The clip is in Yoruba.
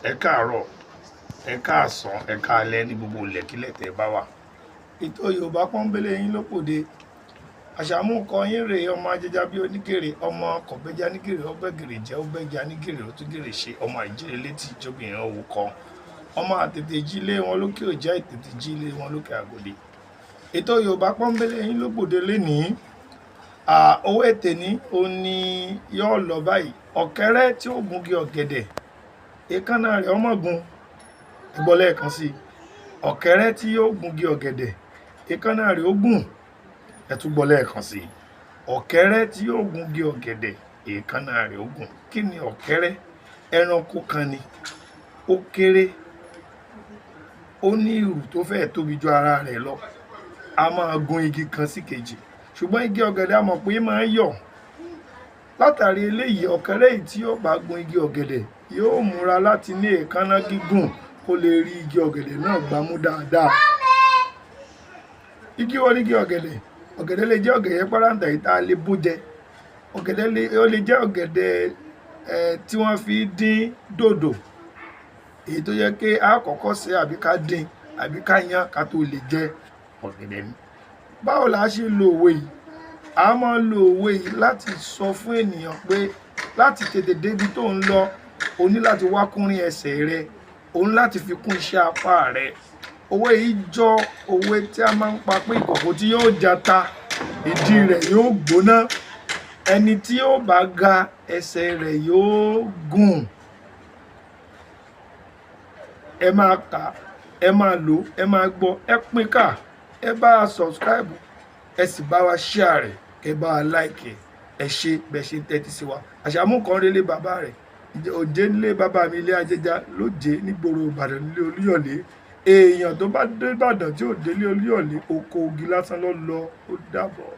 ẹ káàárọ̀, ẹ káàsán, ẹ káalẹ́ ní gbogbo ilẹ̀kílẹ̀ tẹ́ bá wà. Ètò Yorùbá Pọ́nbélé yín lópòde. Àṣàmú kọ yín rèé, ọmọ ajẹja bí onígèrè, ọmọ kọ̀bẹ́já nígèrè, ọbẹ̀gèrè jẹ́ ọbẹ̀já nígèrè, ó tún gèrè ṣe, ọmọ àìjíire létí ìjọbìnrin òwú kọ. Ọmọ àtètè jí ilé wọn lókè òjá, ìtètè jí ilé wọn lókè àgòdì. Ètò Yorùbá Pọ́nbélé yín lópòde lénìí. Owó ètè ní ó ní yóò lọ báyìí. Ọ̀kẹ́rẹ́ tí ó gungi ọ̀gẹ̀dẹ̀, èékánná rẹ̀ ọmọgun ẹgbọ́ lẹ́ẹ̀kan sí i. Ọ̀kẹ́rẹ́ tí yóò gungi ọ̀gẹ̀dẹ̀, èékánná rẹ̀ ó gùn ẹtúgbọ́ lẹ́ẹ̀kan sí i. Ọ̀kẹ́rẹ́ tí yóò gungi ọ̀gẹ̀dẹ̀, èékánná rẹ̀ ó gùn. Kí ni ọ̀kẹ́rẹ́? Ẹranko kan ni, ó kéré, ó ní ìrù tó fẹ́ tóbi ju ara rẹ̀ lọ, a máa gun igi kan sí kejì, ṣùgbọ́n igi ọ̀gẹ̀dẹ̀ a mọ̀ pé máa ń yọ̀. Látàrí eléyìí, ọ̀kẹ́rẹ́ yìí tí yóò bá gun igi ọ̀gẹ̀dẹ̀ yóò múra láti ní èékánná gígùn kó lè rí igi ọ̀gẹ̀dẹ̀ náà gbámú dáadáa. Igi wo ni igi ọ̀gẹ̀dẹ̀? Ọ̀gẹ̀dẹ̀ lè jẹ́ ọ̀gẹ̀dẹ̀ pàráǹtà yìí tá a lè bó jẹ. Ọ̀gẹ̀dẹ̀ lè jẹ́ ọ̀gẹ̀dẹ̀ tí wọ́n fi dín dòdò, èyí tó yẹ kí a kọ́kọ́ sè àbí ká dín àbí ká yán ká tó lè jẹ ọ̀gẹ̀dẹ̀ ni. Báwo la ṣe lo òwe yìí? A máa ń lo òwe yìí láti sọ fún ènìyàn pé láti tètè débi tó ń lọ, o ní láti wá kúnrín ẹsẹ̀ rẹ, o ní láti fi kún iṣẹ́ apá rẹ. Òwe yìí jọ òwe tí a máa ń pa pé ìkòkò tí yóò jata, ìdí rẹ̀ yóò gbóná. Ẹni tí yóò bá ga, ẹsẹ̀ rẹ̀ yóò gùn. Ẹ máa kà, ẹ máa lò, ẹ máa gbọ́, ẹ pín ká, ẹ bá a subscribe, ẹ sì bá wa share rẹ̀, ẹ bá wa like ẹ ṣe bẹ́ẹ̀ ṣe ń tẹ́tí sí wa. Àṣàmú kan relé bàbá rẹ̀, òjé nílé bàbá mi ilé ajẹja lóje nígboro Ìbàdàn nílé Olúyọ̀lé. Èèyàn tó bá dé Ìbàdàn tí ò délé Olúyọ̀lé, oko ogi lásán ló lọ. Ó dàbọ̀.